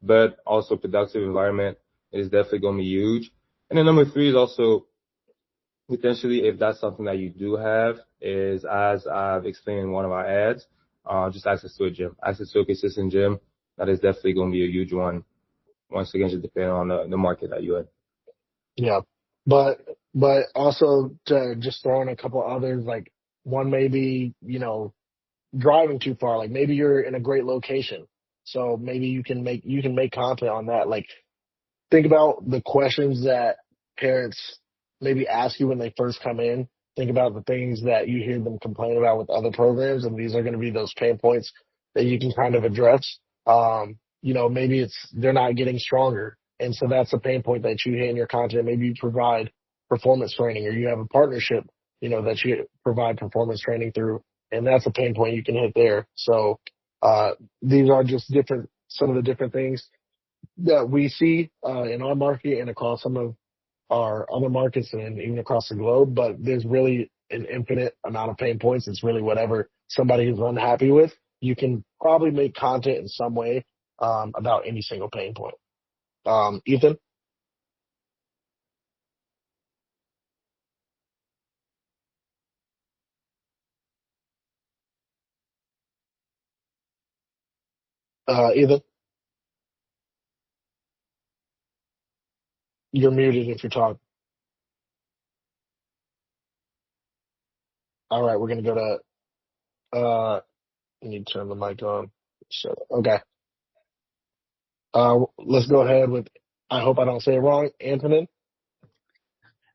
but also productive environment, it is definitely going to be huge. And then number three is also potentially, if that's something that you do have, is as I've explained in one of our ads, just access to a gym, access to a consistent gym. That is definitely going to be a huge one. Once again, just depending on the market that you're in. Yeah, but also to just throw in a couple others, like one maybe driving too far. Like maybe you're in a great location, so maybe you can make content on that. Like think about the questions that parents maybe ask you when they first come in. Think about the things that you hear them complain about with other programs, and these are going to be those pain points that you can kind of address. Maybe it's they're not getting stronger, and so that's a pain point that you hit in your content. Maybe you provide performance training, or you have a partnership, that you provide performance training through, and that's a pain point you can hit there. So these are just some of the different things that we see in our market and across some of our other markets and even across the globe. But there's really an infinite amount of pain points. It's really whatever somebody is unhappy with. You can probably make content in some way about any single pain point. Ethan? Ethan, you're muted if you're talking. All right, we're going to go to, I need to turn the mic on. Okay. Let's go ahead with, I hope I don't say it wrong, Antonin.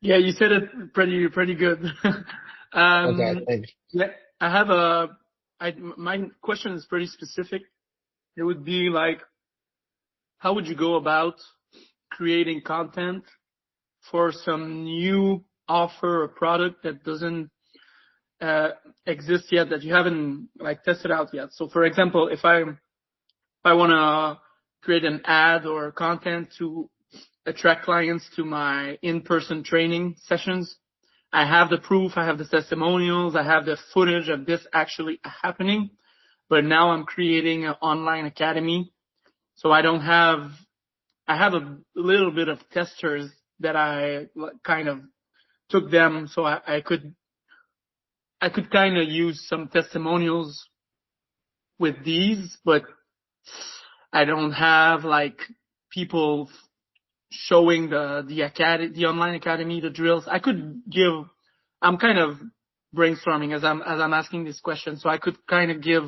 Yeah, you said it pretty good. Okay, thanks. Yeah, my question is pretty specific. It would be like, how would you go about creating content for some new offer or product that doesn't exist yet, that you haven't like tested out yet? So, for example, if I want to create an ad or content to attract clients to my in-person training sessions, I have the proof, I have the testimonials, I have the footage of this actually happening. But now I'm creating an online academy. So I have a little bit of testers that I kind of took them. So I could kind of use some testimonials with these, but I don't have like people showing the online academy, the drills. I'm kind of brainstorming as I'm asking this question. So I could kind of give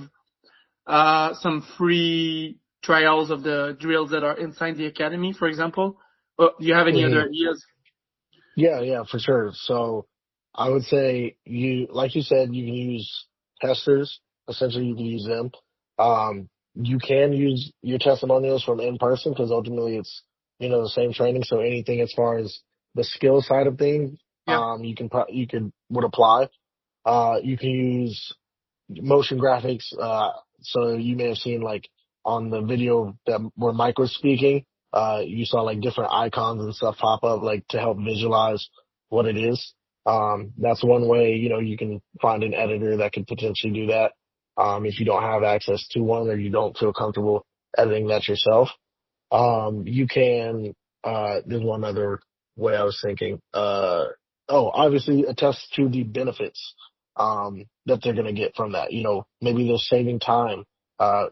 some free trials of the drills that are inside the academy, for example? Or do you have any Hmm. other ideas? Yeah, for sure. So I would say like you said, you can use testers. Essentially, you can use them. You can use your testimonials from in person because ultimately it's, the same training. So anything as far as the skill side of things, Yeah. would apply. You can use motion graphics. So you may have seen like on the video that where Mike was speaking, you saw like different icons and stuff pop up like to help visualize what it is. That's one way, you can find an editor that could potentially do that. If you don't have access to one or you don't feel comfortable editing that yourself. You can, there's one other way I was thinking. Obviously attest to the benefits, that they're going to get from that. Maybe they're saving time.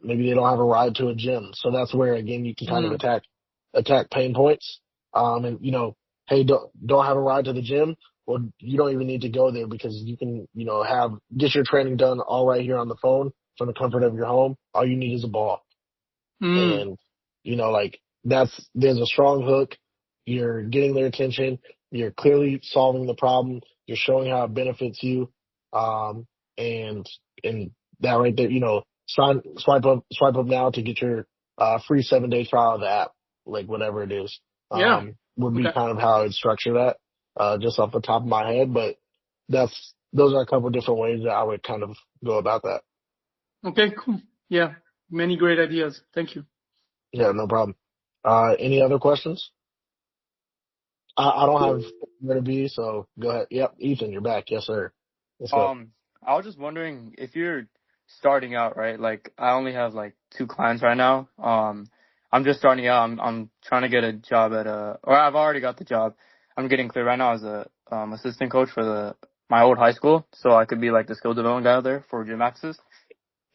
Maybe they don't have a ride to a gym. So that's where, again, you can kind of Mm. attack pain points. And, hey, don't have a ride to the gym. Well, you don't even need to go there because you can, get your training done all right here on the phone from the comfort of your home. All you need is a ball. Mm. And, like there's a strong hook. You're getting their attention. You're clearly solving the problem. You're showing how it benefits you. Um, and, and that right there, swipe up now to get your, free 7-day trial of the app, like whatever it is, Yeah. would be Okay. kind of how I'd structure that, just off the top of my head. But those are a couple of different ways that I would kind of go about that. Okay, cool. Yeah. Many great ideas. Thank you. Yeah, no problem. Any other questions? I don't have where to be, so go ahead. Yep, Ethan, you're back. Yes, sir. Let's go. I was just wondering if you're starting out, right? Like, I only have like 2 clients right now. I'm just starting out. I'm trying to get a job or I've already got the job. I'm getting clear right now as a assistant coach for my old high school, so I could be like the skill development guy there for gym access.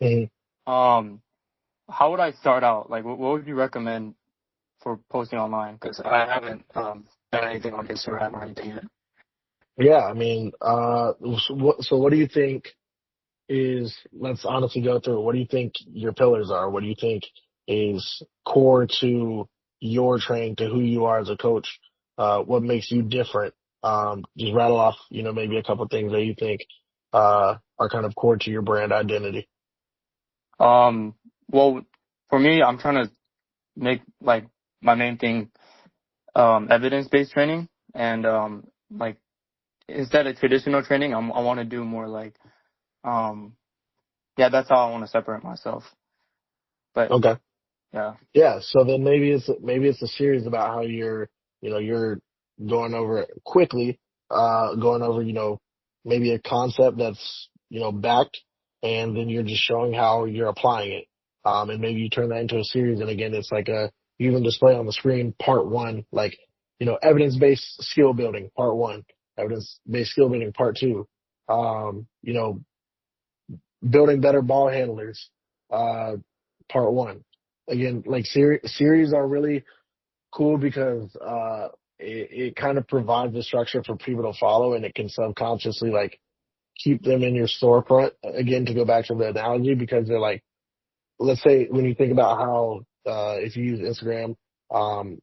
Mhm. Um, how would I start out? Like, what would you recommend for posting online? Because I haven't done anything on Instagram or anything yet. Yeah, I mean, so what do you think let's honestly go through it. What do you think your pillars are? What do you think is core to your training, to who you are as a coach? What makes you different? Just rattle off, maybe a couple things that you think, are kind of core to your brand identity. Um, well, for me, I'm trying to make like my main thing evidence-based training, and like instead of traditional training, I want to do more like um yeah, that's how I want to separate myself. But Okay. yeah. Yeah, so then maybe it's a series about how you're going over it quickly, going over, maybe a concept that's, backed, and then you're just showing how you're applying it. And maybe you turn that into a series, and again, it's like you even display on the screen part one, like, evidence-based skill building, part one, evidence-based skill building, part two, um, you know, building better ball handlers, uh, part one. Again, like series are really cool because it kind of provides the structure for people to follow, and it can subconsciously like keep them in your storefront. Again, to go back to the analogy, because they're like, let's say when you think about how if you use Instagram,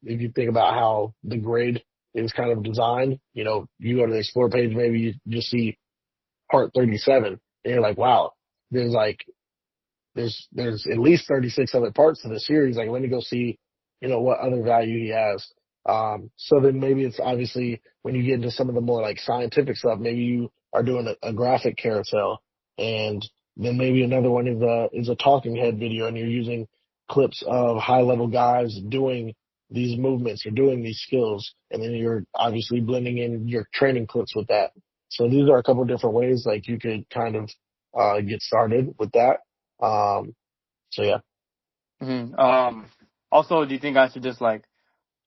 if you think about how the grid is kind of designed, you go to the explore page, maybe you just see part 37, and you're like, wow, there's like there's at least 36 other parts to the series. Like, let me go see, what other value he has. So then maybe it's obviously when you get into some of the more like scientific stuff, maybe you are doing a graphic carousel, and then maybe another one is a talking head video, and you're using clips of high level guys doing these movements or doing these skills, and then you're obviously blending in your training clips with that. So these are a couple of different ways like you could kind of get started with that. So yeah. Also, do you think I should just like,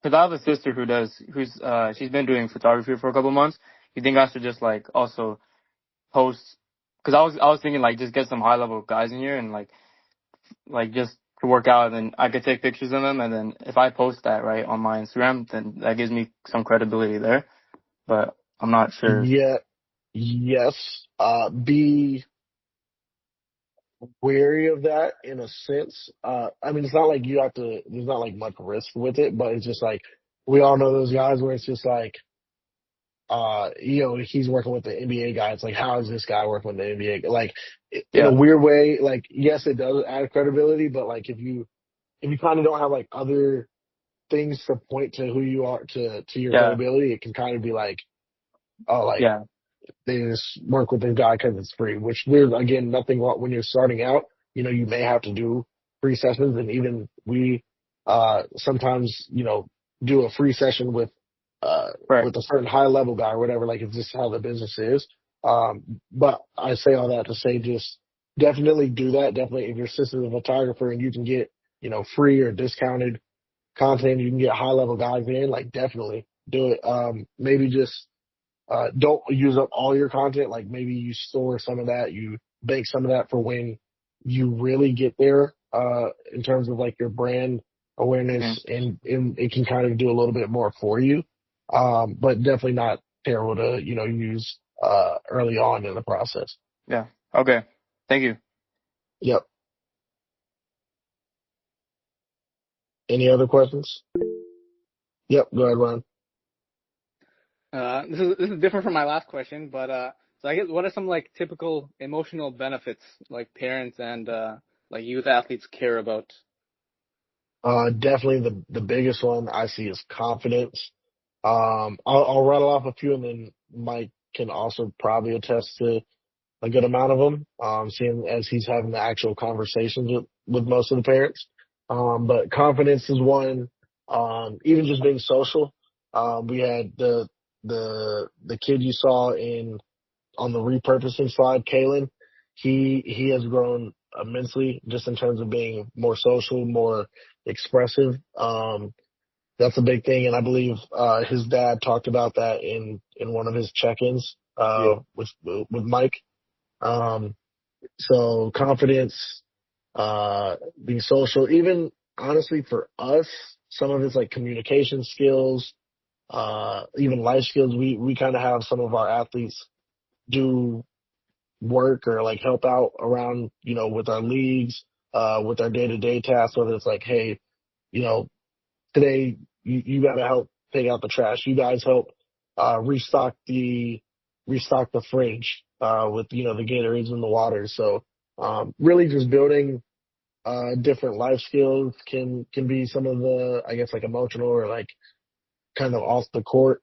because I have a sister she's been doing photography for a couple months. You think I should just like also post? Because I was thinking like just get some high level guys in here and like just to work out, and then I could take pictures of them, and then if I post that right on my Instagram, then that gives me some credibility there. But I'm not sure. Yeah. Yes. wary of that in a sense. I mean, it's not like you have to. There's not like much risk with it, but it's just like we all know those guys where it's just like, he's working with the NBA guy. It's like, how is this guy working with the NBA? Like, in a Yeah. weird way, like, yes, it does add credibility, but like, if you kind of don't have like other things to point to who you are to your Yeah. credibility, it can kind of be like, oh, like Yeah. they just work with this guy because it's free, which there's again nothing wrong when you're starting out. You may have to do free sessions, and even we sometimes do a free session Right. with a certain high level guy or whatever. Like it's just how the business is. But I say all that to say just definitely do that. Definitely, if your sister's a photographer and you can get free or discounted content, you can get high level guys in. Like definitely do it. Maybe just don't use up all your content. Like maybe you store some of that, you bank some of that for when you really get there, in terms of like your brand Mm. awareness and it can kind of do a little bit more for you. But definitely not terrible to, use, early on in the process. Yeah. Okay. Thank you. Yep. Any other questions? Yep. Go ahead, Ron. This is different from my last question, but so I guess what are some like typical emotional benefits like parents and like youth athletes care about? Definitely the biggest one I see is confidence. I'll rattle off a few and then Mike can also probably attest to a good amount of them, seeing as he's having the actual conversations with most of the parents. But confidence is one. Even just being social. We had the kid you saw on the repurposing slide, Kalen. He has grown immensely just in terms of being more social, more expressive. That's a big thing, and I believe his dad talked about that in one of his check-ins Yeah. with Mike. Um, so confidence, being social, even honestly for us, some of it's like communication skills, even life skills. We kind of have some of our athletes do work or like help out around, with our leagues, with our day-to-day tasks, whether it's like, hey, you know, today you got to help take out the trash. You guys help, restock the fridge, with, the Gatorades and the water. So, really just building, different life skills can be some of the, I guess, like emotional or like kind of off the court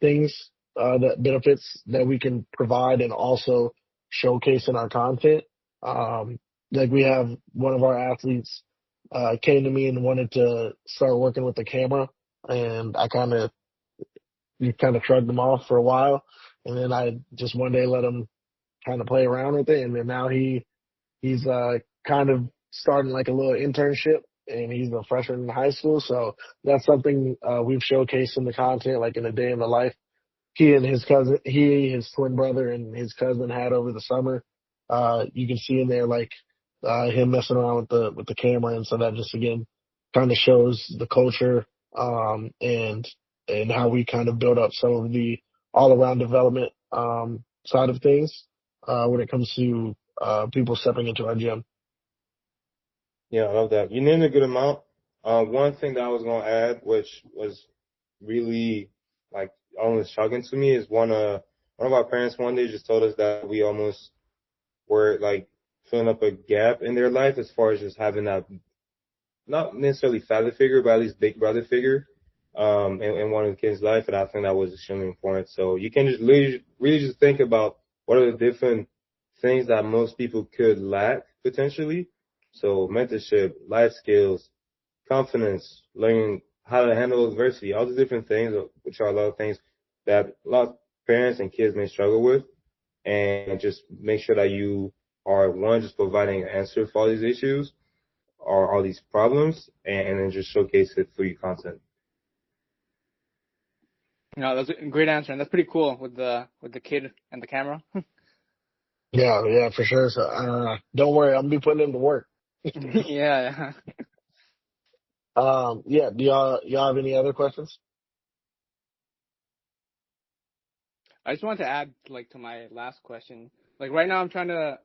things, that benefits that we can provide and also showcase in our content. Like we have one of our athletes came to me and wanted to start working with the camera, and I kind of shrugged them off for a while, and then I just one day let him kind of play around with it, and then now he's kind of starting like a little internship, and he's a freshman in high school. So that's something we've showcased in the content, like in a day in the life his twin brother and his cousin had over the summer. You can see in there like him messing around with the camera, and so that just again kind of shows the culture, and how we kind of build up some of the all around development side of things when it comes to people stepping into our gym. Yeah, I love that. You named a good amount. One thing that I was gonna add, which was really like almost shocking to me, is one of our parents one day just told us that we almost were like filling up a gap in their life as far as just having that not necessarily father figure, but at least big brother figure, in one of the kids' life, and I think that was extremely important. So you can just really just think about what are the different things that most people could lack potentially. So mentorship, life skills, confidence, learning how to handle adversity, all the different things, which are a lot of things that a lot of parents and kids may struggle with, and just make sure that you are one, just providing an answer for all these issues or all these problems, and then just showcase it through your content. No, that's a great answer, and that's pretty cool with the kid and the camera. Yeah, yeah, for sure. So don't worry, I'm gonna be putting him to work. Yeah, Yeah. Do y'all have any other questions? I just wanted to add like to my last question. Like right now, I'm trying to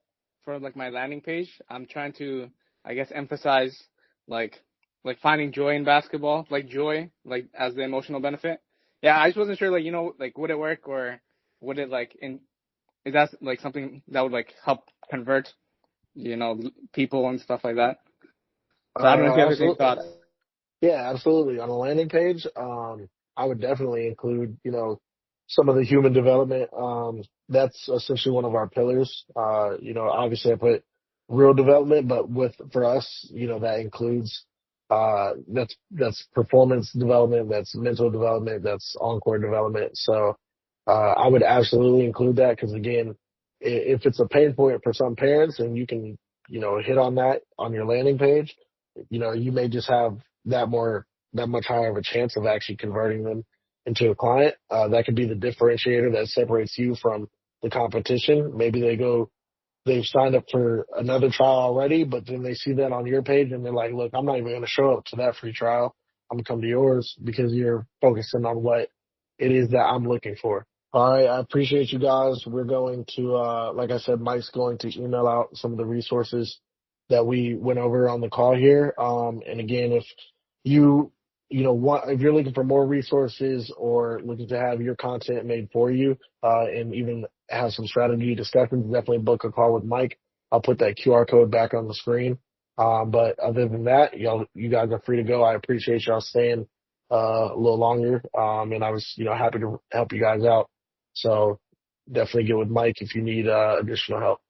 for like my landing page, I'm trying to, I guess, emphasize like finding joy in basketball, like joy, like as the emotional benefit. Yeah, I just wasn't sure, like, like would it work, or would it like is that like something that would like help convert, people and stuff like that. So I don't know if you have any Absolutely. thoughts. Yeah, absolutely. On a landing page, I would definitely include, some of the human development. That's essentially one of our pillars. Obviously I put real development, but for us, that includes, that's performance development, that's mental development, that's encore development. So, I would absolutely include that because again, if it's a pain point for some parents and you can, hit on that on your landing page, you may just have that much higher of a chance of actually converting them into a client. That could be the differentiator that separates you from the competition. Maybe they've signed up for another trial already, but then they see that on your page and they're like, look, I'm not even going to show up to that free trial. I'm going to come to yours because you're focusing on what it is that I'm looking for. All right. I appreciate you guys. We're going to, like I said, Mike's going to email out some of the resources that we went over on the call here. And again, if you, if you're looking for more resources or looking to have your content made for you, and even have some strategy discussions, definitely book a call with Mike. I'll put that QR code back on the screen. But other than that, you guys are free to go. I appreciate y'all staying, a little longer. And I was, happy to help you guys out. So definitely get with Mike if you need, additional help.